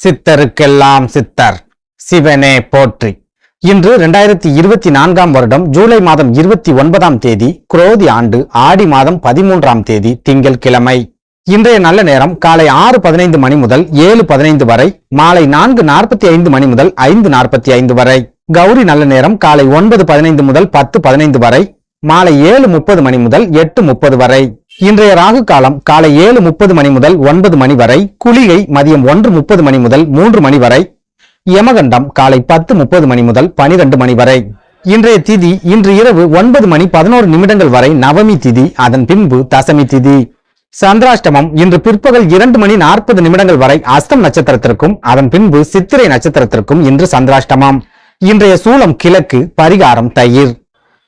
சித்தருக்கெல்லாம் சித்தர் சிவனே போற்றி. இன்று 2024 வருடம் ஜூலை மாதம் 29ஆம் தேதி குரோதி ஆண்டு ஆடி மாதம் 13ஆம் தேதி திங்கள் கிழமை. இன்றைய நல்ல நேரம் காலை 6:15 மணி முதல் 7:15 வரை, மாலை 4:45 மணி முதல் 5:45 வரை. கௌரி நல்ல நேரம் காலை 9:15 முதல் 10:15 வரை, மாலை 7:30 மணி முதல் 8:30 வரை. இன்றைய ராகு காலம் காலை 7:30 மணி முதல் 9 மணி வரை, குளிகை மதியம் 1:30 மணி முதல் 3 மணி வரை, யமகண்டம் காலை 10:30 மணி முதல் 12 மணி வரை. இன்றைய திதி இன்று இரவு 9 மணி 11 நிமிடங்கள் வரை நவமி திதி, அதன் பின்பு தசமி திதி. சந்திராஷ்டமம் இன்று பிற்பகல் 2 மணி 40 நிமிடங்கள் வரை அஸ்தம் நட்சத்திரத்திற்கும், அதன் பின்பு சித்திரை நட்சத்திரத்திற்கும் இன்று சந்திராஷ்டமம். இன்றைய சூலம் கிழக்கு, பரிகாரம் தயிர்.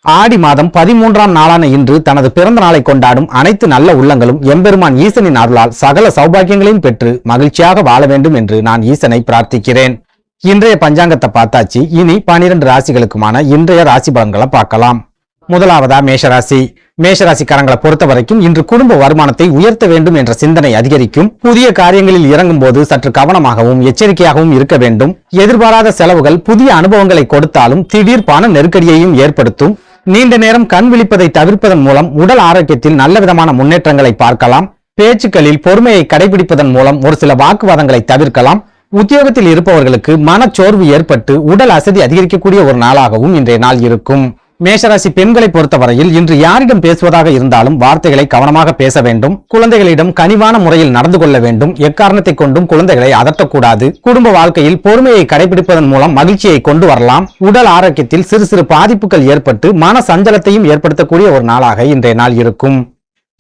ஆடி மாதம் 13ஆம் நாளான இன்று தனது பிறந்த நாளை கொண்டாடும் அனைத்து நல்ல உள்ளங்களும் எம்பெருமான் ஈசனின் அருளால் சகல சௌபாகியங்களையும் பெற்று மகிழ்ச்சியாக வாழ வேண்டும் என்று நான் ஈசனை பிரார்த்திக்கிறேன். இன்றைய பஞ்சாங்கத்தை பார்த்தாச்சு. இனி 12 ராசிகளுக்குமான இன்றைய ராசி பலன்களை பார்க்கலாம். முதலாவதா மேஷராசி. மேஷராசிக்காரங்களை பொறுத்த வரைக்கும் இன்று குடும்ப வருமானத்தை உயர்த்த வேண்டும் என்ற சிந்தனை அதிகரிக்கும். புதிய காரியங்களில் இறங்கும் போது சற்று கவனமாகவும் எச்சரிக்கையாகவும் இருக்க வேண்டும். எதிர்பாராத செலவுகள் புதிய அனுபவங்களை கொடுத்தாலும் திடீர் பண நெருக்கடியையும் ஏற்படுத்தும். நீண்ட நேரம் கண் விழிப்பதை தவிர்ப்பதன் மூலம் உடல் ஆரோக்கியத்தில் நல்ல விதமான முன்னேற்றங்களை பார்க்கலாம். பேச்சுக்களில் பொறுமையை கடைபிடிப்பதன் மூலம் ஒரு சில வாக்குவாதங்களை தவிர்க்கலாம். உத்தியோகத்தில் இருப்பவர்களுக்கு மனச்சோர்வு ஏற்பட்டு உடல் அசதி அதிகரிக்கக்கூடிய ஒரு நாளாகவும் இன்றைய நாள் இருக்கும். மேஷராசி பெண்களை பொறுத்தவரையில் இன்று யாரிடம் பேசுவதாக இருந்தாலும் வார்த்தைகளை கவனமாக பேச வேண்டும். குழந்தைகளிடம் கனிவான முறையில் நடந்து கொள்ள வேண்டும். எக்காரணத்தை கொண்டும் குழந்தைகளை அதட்டக்கூடாது. குடும்ப வாழ்க்கையில் பொறுமையை கடைபிடிப்பதன் மூலம் மகிழ்ச்சியை கொண்டு வரலாம். உடல் ஆரோக்கியத்தில் சிறு சிறு பாதிப்புகள் ஏற்பட்டு மன சஞ்சலத்தையும் ஏற்படுத்தக்கூடிய ஒரு நாளாக இன்றைய நாள் இருக்கும்.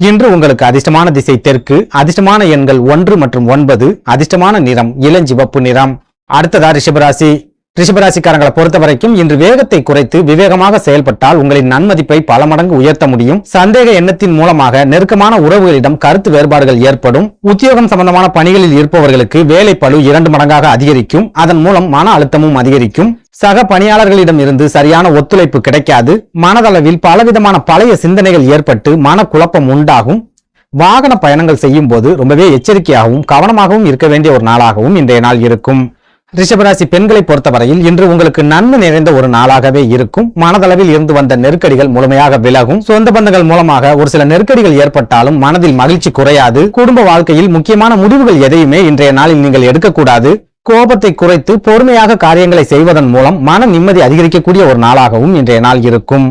இன்று உங்களுக்கு அதிர்ஷ்டமான திசை தெற்கு, அதிர்ஷ்டமான எண்கள் 1 மற்றும் 9, அதிர்ஷ்டமான நிறம் இளஞ்சிவப்பு நிறம். அடுத்ததா ரிஷபராசி. ரிஷபராசிக்காரங்களை பொறுத்த வரைக்கும் இன்று வேகத்தை குறைத்து விவேகமாக செயல்பட்டால் உங்களின் நன்மதிப்பை பல மடங்கு உயர்த்த முடியும். சந்தேக எண்ணத்தின் மூலமாக நெருக்கமான உறவுகளிடம் கருத்து வேறுபாடுகள் ஏற்படும். உத்தியோகம் சம்பந்தமான பணிகளில் இருப்பவர்களுக்கு வேலை பளு 2 மடங்காக அதிகரிக்கும். அதன் மூலம் மன அழுத்தமும் அதிகரிக்கும். சக பணியாளர்களிடம் இருந்து சரியான ஒத்துழைப்பு கிடைக்காது. மனதளவில் பலவிதமான பழைய சிந்தனைகள் ஏற்பட்டு மனக்குழப்பம் உண்டாகும். வாகன பயணங்கள் செய்யும் போது ரொம்பவே எச்சரிக்கையாகவும் கவனமாகவும் இருக்க வேண்டிய ஒரு நாளாகவும் இன்றைய நாள் இருக்கும். ரிஷபராசி பெண்களை பொறுத்தவரையில் இன்று உங்களுக்கு நன்மை நிறைந்த ஒரு நாளாகவே இருக்கும். மனதளவில் இருந்து வந்த நெருக்கடிகள் முழுமையாக விலகும். சொந்த பந்தங்கள் மூலமாக ஒரு சில நெருக்கடிகள் ஏற்பட்டாலும் மனதில் மகிழ்ச்சி குறையாது. குடும்ப வாழ்க்கையில் முக்கியமான முடிவுகள் எதையுமே இன்றைய நாளில் நீங்கள் எடுக்கக்கூடாது. கோபத்தை குறைத்து பொறுமையாக காரியங்களை செய்வதன் மூலம் மன நிம்மதி அதிகரிக்கக்கூடிய ஒரு நாளாகவும் இன்றைய நாள் இருக்கும்.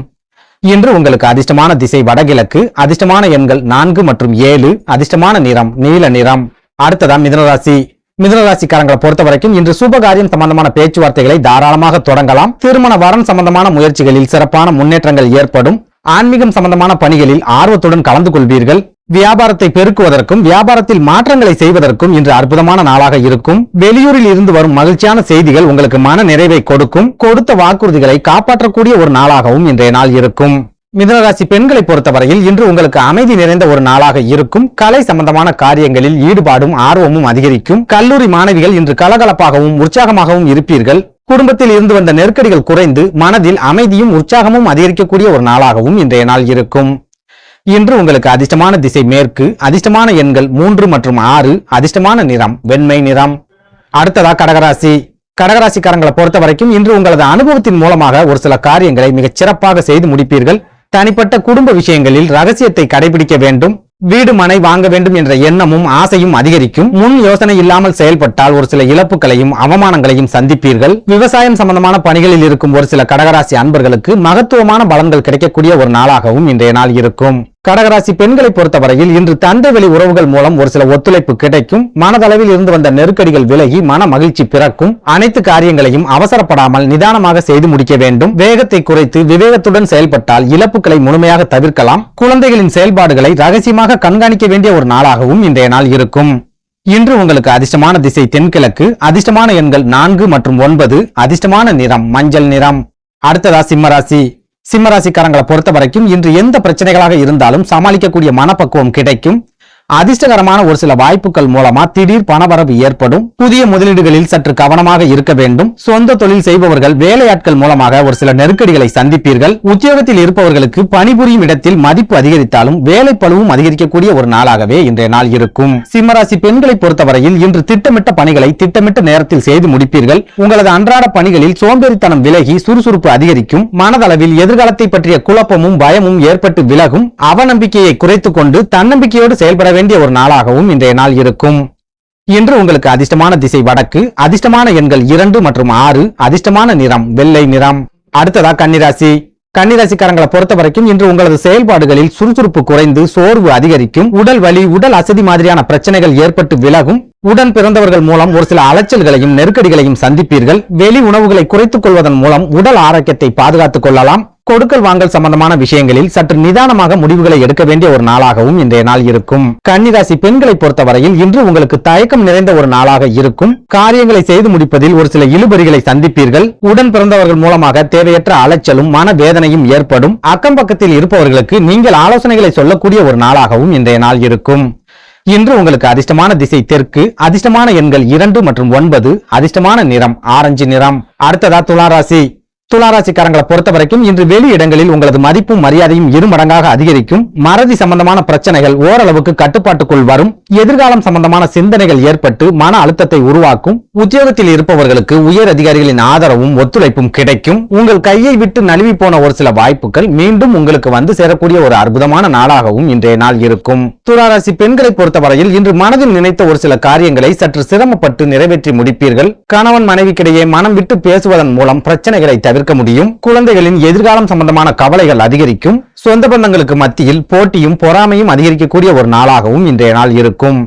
இன்று உங்களுக்கு அதிர்ஷ்டமான திசை வடகிழக்கு, அதிர்ஷ்டமான எண்கள் 4 மற்றும் 7, அதிர்ஷ்டமான நிறம் நீல நிறம். அடுத்ததா மிதுனராசி. மிதுனராசிக்காரங்களை பொறுத்த வரைக்கும் இன்று சுபகாரியம் சம்பந்தமான பேச்சுவார்த்தைகளை தாராளமாக தொடங்கலாம். திருமண வரன் சம்பந்தமான முயற்சிகளில் சிறப்பான முன்னேற்றங்கள் ஏற்படும். ஆன்மீகம் சம்பந்தமான பணிகளில் ஆர்வத்துடன் கலந்து கொள்வீர்கள். வியாபாரத்தை பெருக்குவதற்கும் வியாபாரத்தில் மாற்றங்களை செய்வதற்கும் இன்று அற்புதமான நாளாக இருக்கும். வெளியூரில் இருந்து வரும் மகிழ்ச்சியான செய்திகள் உங்களுக்கு மன நிறைவை கொடுக்கும். கொடுத்த வாக்குறுதிகளை காப்பாற்றக்கூடிய ஒரு நாளாகவும் இன்றைய நாள் இருக்கும். மிதுனராசி பெண்களை பொறுத்தவரையில் இன்று உங்களுக்கு அமைதி நிறைந்த ஒரு நாளாக இருக்கும். கலை சம்பந்தமான காரியங்களில் ஈடுபாடும் ஆர்வமும் அதிகரிக்கும். கல்லூரி மாணவிகள் இன்று கலகலப்பாகவும் உற்சாகமாகவும் இருப்பீர்கள். குடும்பத்தில் இருந்து வந்த நெருக்கடிகள் குறைந்து மனதில் அமைதியும் உற்சாகமும் அதிகரிக்கக்கூடிய ஒரு நாளாகவும் இன்றைய நாள் இருக்கும். இன்று உங்களுக்கு அதிர்ஷ்டமான திசை மேற்கு, அதிர்ஷ்டமான எண்கள் 3 மற்றும் 6, அதிர்ஷ்டமான நிறம் வெண்மை நிறம். அடுத்ததா கடகராசி. கடகராசிக்காரங்களை பொறுத்த வரைக்கும் இன்று உங்களது அனுபவத்தின் மூலமாக ஒரு சில காரியங்களை மிகச் சிறப்பாக செய்து முடிப்பீர்கள். தனிப்பட்ட குடும்ப விஷயங்களில் ரகசியத்தை கடைபிடிக்க வேண்டும். வீடு மனை வாங்க வேண்டும் என்ற எண்ணமும் ஆசையும் அதிகரிக்கும். முன் யோசனை இல்லாமல் செயல்பட்டால் ஒரு சில இழப்புகளையும் அவமானங்களையும் சந்திப்பீர்கள். விவசாயம் சம்பந்தமான பணிகளில் இருக்கும் ஒரு சில கடகராசி அன்பர்களுக்கு மகத்துவமான பலன்கள் கிடைக்கக்கூடிய ஒரு நாளாகவும் இன்றைய நாள் இருக்கும். கடகராசி பெண்களை பொறுத்தவரையில் இன்று தந்தை வழி உறவுகள் மூலம் ஒரு சில ஒத்துழைப்பு கிடைக்கும். மனதளவில் இருந்து வந்த நெருக்கடிகள் விலகி மன மகிழ்ச்சி பிறக்கும். அனைத்து காரியங்களையும் அவசரப்படாமல் நிதானமாக செய்து முடிக்க வேண்டும். வேகத்தை குறைத்து விவேகத்துடன் செயல்பட்டால் இழப்புகளை முழுமையாக தவிர்க்கலாம். குழந்தைகளின் செயல்பாடுகளை ரகசியமாக கண்காணிக்க வேண்டிய ஒரு நாளாகவும் இன்றைய நாள் இருக்கும். இன்று உங்களுக்கு அதிர்ஷ்டமான திசை தென்கிழக்கு, அதிர்ஷ்டமான எண்கள் 4 மற்றும் 9, அதிர்ஷ்டமான நிறம் மஞ்சள் நிறம். அடுத்ததா சிம்மராசி. சிம்மராசிக்காரங்களை பொறுத்த வரைக்கும் இன்று எந்த பிரச்சனைகளாக இருந்தாலும் சமாளிக்கக்கூடிய மனப்பக்குவம் கிடைக்கும். அதிர்ஷ்டகரமான ஒரு சில வாய்ப்புகள் மூலமா திடீர் பணவரவு ஏற்படும். புதிய முதலீடுகளில் சற்று கவனமாக இருக்க வேண்டும். சொந்த தொழில் செய்பவர்கள் வேலையாட்கள் மூலமாக ஒரு சில நெருக்கடிகளை சந்திப்பீர்கள். உத்தியோகத்தில் இருப்பவர்களுக்கு பணிபுரியும் இடத்தில் மதிப்பு அதிகரித்தாலும் வேலை பளுவும் அதிகரிக்கக்கூடிய ஒரு நாளாகவே இன்றைய நாள் இருக்கும். சிம்மராசி பெண்களை பொறுத்தவரையில் இன்று திட்டமிட்ட பணிகளை திட்டமிட்ட நேரத்தில் செய்து முடிப்பீர்கள். உங்களது அன்றாட பணிகளில் சோம்பேறித்தனம் விலகி சுறுசுறுப்பு அதிகரிக்கும். மனதளவில் எதிர்காலத்தை பற்றிய குழப்பமும் பயமும் ஏற்பட்டு விலகும். அவநம்பிக்கையை குறைத்துக் கொண்டு தன்னம்பிக்கையோடு செயல்பட வேண்டிய ஒரு நாளாகவும் இன்றைய நாள் இருக்கும். இன்று உங்களுக்கு அதிர்ஷ்டமான திசை வடக்கு, அதிர்ஷ்டமான எண்கள் 2 மற்றும் 6, அதிர்ஷ்டமான நிறம் வெள்ளை நிறம். அடுத்ததா கன்னிராசி. கன்னிராசிக்காரங்களை பொறுத்த வரைக்கும் இன்று உங்களது செயல்பாடுகளில் சுறுசுறுப்பு குறைந்து சோர்வு அதிகரிக்கும். உடல் வலி, உடல் அசதி மாதிரியான பிரச்சனைகள் ஏற்பட்டு விலகும். உடன் பிறந்தவர்கள் மூலம் ஒரு சில அலைச்சல்களையும் நெருக்கடிகளையும் சந்திப்பீர்கள். வெளி உணவுகளை குறைத்துக் கொள்வதன் மூலம் உடல் ஆரோக்கியத்தை பாதுகாத்துக் கொள்ளலாம். கொடுக்கல் வாங்கல் சம்பந்தமான விஷயங்களில் சற்று நிதானமாக முடிவுகளை எடுக்க வேண்டிய ஒரு நாளாகவும் இன்றைய நாள் இருக்கும். கன்னிராசி பெண்களை பொறுத்தவரையில் இன்று உங்களுக்கு தயக்கம் நிறைந்த ஒரு நாளாக இருக்கும். காரியங்களை செய்து முடிப்பதில் ஒரு சில இழுபறிகளை சந்திப்பீர்கள். உடன் பிறந்தவர்கள் மூலமாக தேவையற்ற அலைச்சலும் மனவேதனையும் ஏற்படும். அக்கம் பக்கத்தில் இருப்பவர்களுக்கு நீங்கள் ஆலோசனைகளை சொல்லக்கூடிய ஒரு நாளாகவும் இன்றைய நாள் இருக்கும். இன்று உங்களுக்கு அதிர்ஷ்டமான திசை தெற்கு, அதிர்ஷ்டமான எண்கள் 2 மற்றும் 9, அதிர்ஷ்டமான நிறம் ஆரஞ்சு நிறம். அடுத்ததா துளாராசி. துளாராசிக்காரங்களை பொறுத்த வரைக்கும் இன்று வெளி இடங்களில் உங்களது மதிப்பும் மரியாதையும் 2 மடங்காக அதிகரிக்கும். மறதி சம்பந்தமான பிரச்சனைகள் ஓரளவுக்கு கட்டுப்பாட்டுக்குள் வரும். எதிர்காலம் சம்பந்தமான சிந்தனைகள் ஏற்பட்டு மன அழுத்தத்தை உருவாக்கும். உத்தியோகத்தில் இருப்பவர்களுக்கு உயர் அதிகாரிகளின் ஆதரவும் ஒத்துழைப்பும் கிடைக்கும். உங்கள் கையை விட்டு நழுவி போன ஒரு சில வாய்ப்புகள் மீண்டும் உங்களுக்கு வந்து சேரக்கூடிய ஒரு அற்புதமான நாளாகவும் இன்றைய நாள் இருக்கும். துளாராசி பெண்களை பொறுத்தவரையில் இன்று மனதில் நினைத்த ஒரு சில காரியங்களை சற்று சிரமப்பட்டு நிறைவேற்றி முடிப்பீர்கள். கணவன் மனைவிக்கிடையே மனம் விட்டு பேசுவதன் மூலம் பிரச்சனைகளை தவிர்க்க முடியும். குழந்தைகளின் எதிர்காலம் சம்பந்தமான கவலைகள் அதிகரிக்கும். சொந்த பந்தங்களுக்கு மத்தியில் போட்டியும் பொறாமையும் அதிகரிக்கக்கூடிய ஒரு நாளாகவும் இன்றைய நாள் இருக்கும்.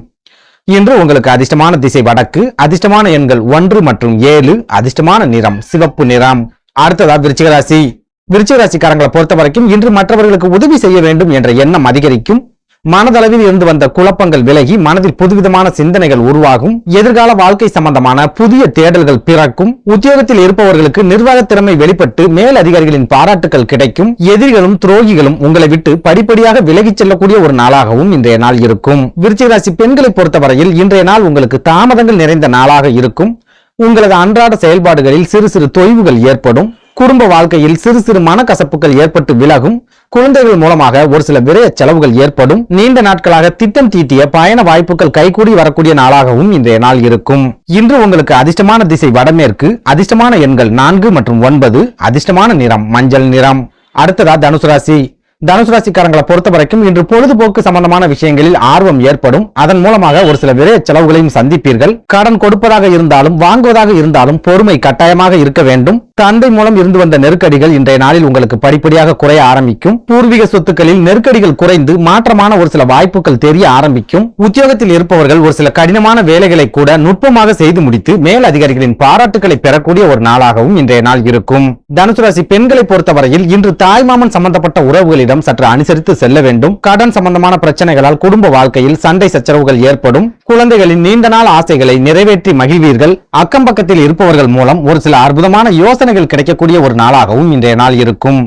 இன்று உங்களுக்கு அதிர்ஷ்டமான திசை வடக்கு, அதிர்ஷ்டமான எண்கள் 1 மற்றும் 7, அதிர்ஷ்டமான நிறம் சிவப்பு நிறம். அடுத்ததா விருச்சிகராசி. விருச்சிகராசிக்காரங்களை பொறுத்த வரைக்கும் இன்று மற்றவர்களுக்கு உதவி செய்ய வேண்டும் என்ற எண்ணம் அதிகரிக்கும். மனதளவில் இருந்து வந்த குழப்பங்கள் விலகி மனதில் புதுவிதமான சிந்தனைகள் உருவாகும். எதிர்கால வாழ்க்கை சம்பந்தமான புதிய தேடல்கள் பிறக்கும். உத்தியோகத்தில் இருப்பவர்களுக்கு நிர்வாக திறமை வெளிப்பட்டு மேல் அதிகாரிகளின் பாராட்டுகள் கிடைக்கும். எதிரிகளும் துரோகிகளும் உங்களை விட்டு படிப்படியாக விலகிச் செல்லக்கூடிய ஒரு நாளாகவும் இன்றைய நாள் இருக்கும். விருச்சிகராசி பெண்களை பொறுத்தவரையில் இன்றைய நாள் உங்களுக்கு தாமதங்கள் நிறைந்த நாளாக இருக்கும். உங்களது அன்றாட செயல்பாடுகளில் சிறு சிறு தொய்வுகள் ஏற்படும். குடும்ப வாழ்க்கையில் சிறு சிறு மனக்கசப்புகள் ஏற்பட்டு விலகும். குழந்தைகள் மூலமாக ஒரு சில விரய செலவுகள் ஏற்படும். நீண்ட நாட்களாக திட்டம் தீட்டிய பயண வாய்ப்புகள் கைகூடி வரக்கூடிய நாளாகவும் இன்றைய நாள் இருக்கும். இன்று உங்களுக்கு அதிர்ஷ்டமான திசை வடமேற்கு, அதிர்ஷ்டமான எண்கள் 4 மற்றும் 9, அதிர்ஷ்டமான நிறம் மஞ்சள் நிறம். அடுத்ததா தனுசு ராசி. தனுசு ராசிக்காரங்களை பொறுத்த வரைக்கும் இன்று பொழுதுபோக்கு சம்பந்தமான விஷயங்களில் ஆர்வம் ஏற்படும். அதன் மூலமாக ஒரு சில விரைய செலவுகளையும் சந்திப்பீர்கள். கடன் கொடுப்பதாக இருந்தாலும் வாங்குவதாக இருந்தாலும் பொறுமை கட்டாயமாக இருக்க வேண்டும். தந்தை மூலம் இருந்து வந்த நெருக்கடிகள் இன்றைய நாளில் உங்களுக்கு படிப்படியாக குறைய ஆரம்பிக்கும். பூர்வீக சொத்துக்களில் நெருக்கடிகள் குறைந்து மாற்றமான ஒரு சில வாய்ப்புகள் தெரிய ஆரம்பிக்கும். உத்தியோகத்தில் இருப்பவர்கள் ஒரு சில கடினமான வேலைகளை கூட நுட்பமாக செய்து முடித்து மேல் அதிகாரிகளின் பாராட்டுகளை பெறக்கூடிய ஒரு நாளாகவும் இன்றைய நாள் இருக்கும். தனுசு ராசி பெண்களை பொறுத்தவரையில் இன்று தாய்மாமன் சம்பந்தப்பட்ட உறவுகளில் சற்று அனுசரித்து செல்ல வேண்டும். கடன் சம்பந்தமான பிரச்சனைகளால் குடும்ப வாழ்க்கையில் சண்டை சச்சரவுகள் ஏற்படும். குழந்தைகளின் நீண்ட நாள் ஆசைகளை நிறைவேற்றி மகிழ்வீர்கள். அக்கம் பக்கத்தில் இருப்பவர்கள் மூலம் ஒரு சில அற்புதமான யோசனைகள் கிடைக்கக்கூடிய ஒரு நாளாகவும் இன்றைய நாள் இருக்கும்.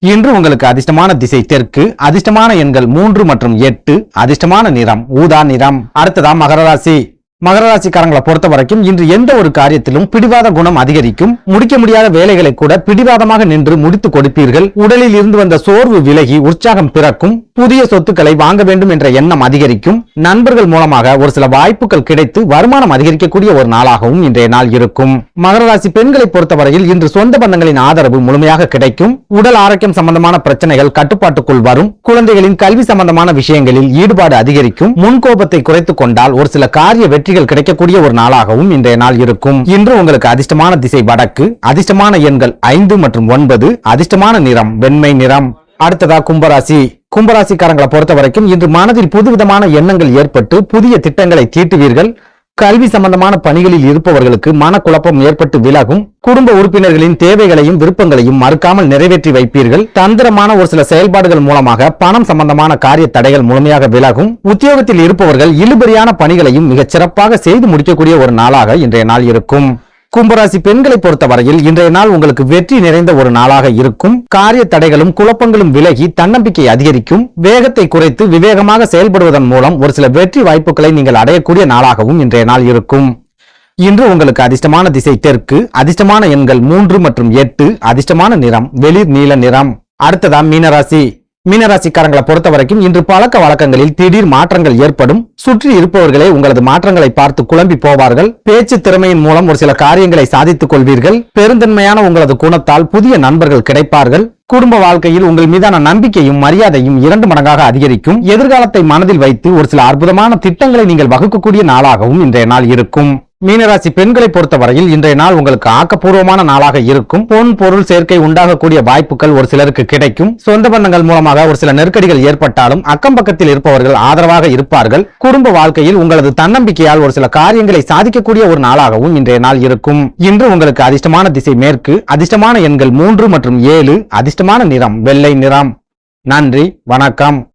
இன்று உங்களுக்கு அதிர்ஷ்டமான திசை தெற்கு, அதிர்ஷ்டமான எண்கள் 3 மற்றும் 8, அதிர்ஷ்டமான நிறம் ஊதா நிறம். அடுத்ததா மகர ராசி. மகர ராசிக்காரங்களை பொறுத்த வரைக்கும் இன்று எந்த ஒரு காரியத்திலும் பிடிவாத குணம் அதிகரிக்கும். முடிக்க முடியாத வேலைகளை கூட பிடிவாதமாக நின்று முடித்து கொடுப்பீர்கள். உடலில் இருந்து வந்த சோர்வு விலகி உற்சாகம் பிறக்கும். புதிய சொத்துக்களை வாங்க வேண்டும் என்ற எண்ணம் அதிகரிக்கும். நண்பர்கள் மூலமாக ஒரு சில வாய்ப்புகள் கிடைத்து வருமானம் அதிகரிக்கக்கூடிய ஒரு நாளாகவும் இன்றைய நாள் இருக்கும். மகர ராசி பெண்களை பொறுத்தவரையில் இன்று சொந்த பந்தங்களின் ஆதரவு முழுமையாக கிடைக்கும். உடல் ஆரோக்கியம் சம்பந்தமான பிரச்சனைகள் கட்டுப்பாட்டுக்குள் வரும். குழந்தைகளின் கல்வி சம்பந்தமான விஷயங்களில் ஈடுபாடு அதிகரிக்கும். முன்கோபத்தை குறைத்துக் கொண்டால் ஒரு சில காரிய வெற்றிகள் கிடைக்கக்கூடிய ஒரு நாளாகவும் இன்றைய நாள் இருக்கும். இன்று உங்களுக்கு அதிர்ஷ்டமான திசை வடக்கு, அதிர்ஷ்டமான எண்கள் 5 மற்றும் 9, அதிர்ஷ்டமான நிறம் வெண்மை நிறம். அடுத்ததா கும்பராசி. கும்பராசிக்காரங்களை பொறுத்த வரைக்கும் இன்று மனதில் புதுவிதமான எண்ணங்கள் ஏற்பட்டு புதிய திட்டங்களை தீட்டுவீர்கள். கல்வி சம்பந்தமான பணிகளில் இருப்பவர்களுக்கு மனக்குழப்பம் ஏற்பட்டு விலகும். குடும்ப உறுப்பினர்களின் தேவைகளையும் விருப்பங்களையும் மறுக்காமல் நிறைவேற்றி வைப்பீர்கள். தந்திரமான ஒரு சில செயல்பாடுகள் மூலமாக பணம் சம்பந்தமான காரிய தடைகள் முழுமையாக விலகும். உத்தியோகத்தில் இருப்பவர்கள் இழுபறியான பணிகளையும் மிகச் சிறப்பாக செய்து முடிக்கக்கூடிய ஒரு நாளாக இன்றைய நாள் இருக்கும். கும்பராசி பெண்களை பொறுத்தவரையில் இன்றைய நாள் உங்களுக்கு வெற்றி நிறைந்த ஒரு நாளாக இருக்கும். காரிய தடைகளும் குழப்பங்களும் விலகி தன்னம்பிக்கை அதிகரிக்கும். வேகத்தை குறைத்து விவேகமாக செயல்படுவதன் மூலம் ஒரு சில வெற்றி வாய்ப்புகளை நீங்கள் அடையக்கூடிய நாளாகவும் இன்றைய நாள் இருக்கும். இன்று உங்களுக்கு அதிர்ஷ்டமான திசை தெற்கு, அதிர்ஷ்டமான எண்கள் 3 மற்றும் 8, அதிர்ஷ்டமான நிறம் வெளிர் நீல நிறம். அடுத்ததா மீனராசி. மீனராசிக்காரங்களை பொறுத்த வரைக்கும் இன்று பழக்க வழக்கங்களில் திடீர் மாற்றங்கள் ஏற்படும். சுற்றி இருப்பவர்களே உங்களது மாற்றங்களை பார்த்து குழம்பி போவார்கள். பேச்சு திறமையின் மூலம் ஒரு சில காரியங்களை சாதித்துக் கொள்வீர்கள். பெருந்தன்மையான உங்களது குணத்தால் புதிய நண்பர்கள் கிடைப்பார்கள். குடும்ப வாழ்க்கையில் உங்கள் மீதான நம்பிக்கையும் மரியாதையும் 2 மடங்காக அதிகரிக்கும். எதிர்காலத்தை மனதில் வைத்து ஒரு சில அற்புதமான திட்டங்களை நீங்கள் வகுக்கக்கூடிய நாளாகவும் இன்றைய நாள் இருக்கும். மீனராசி பெண்களை பொறுத்தவரையில் இன்றைய நாள் உங்களுக்கு ஆக்கப்பூர்வமான நாளாக இருக்கும். பொன் பொருள் சேர்க்கை உண்டாகக்கூடிய வாய்ப்புகள் ஒரு சிலருக்கு கிடைக்கும். சொந்த பந்தங்கள் மூலமாக ஒரு சில நெருக்கடிகள் ஏற்பட்டாலும் அக்கம் பக்கத்தில் இருப்பவர்கள் ஆதரவாக இருப்பார்கள். குடும்ப வாழ்க்கையில் உங்களது தன்னம்பிக்கையால் ஒரு சில காரியங்களை சாதிக்கக்கூடிய ஒரு நாளாகவும் இன்றைய நாள் இருக்கும். இன்று உங்களுக்கு அதிர்ஷ்டமான திசை மேற்கு, அதிர்ஷ்டமான எண்கள் 3 மற்றும் 7, அதிர்ஷ்டமான நிறம் வெள்ளை நிறம். நன்றி, வணக்கம்.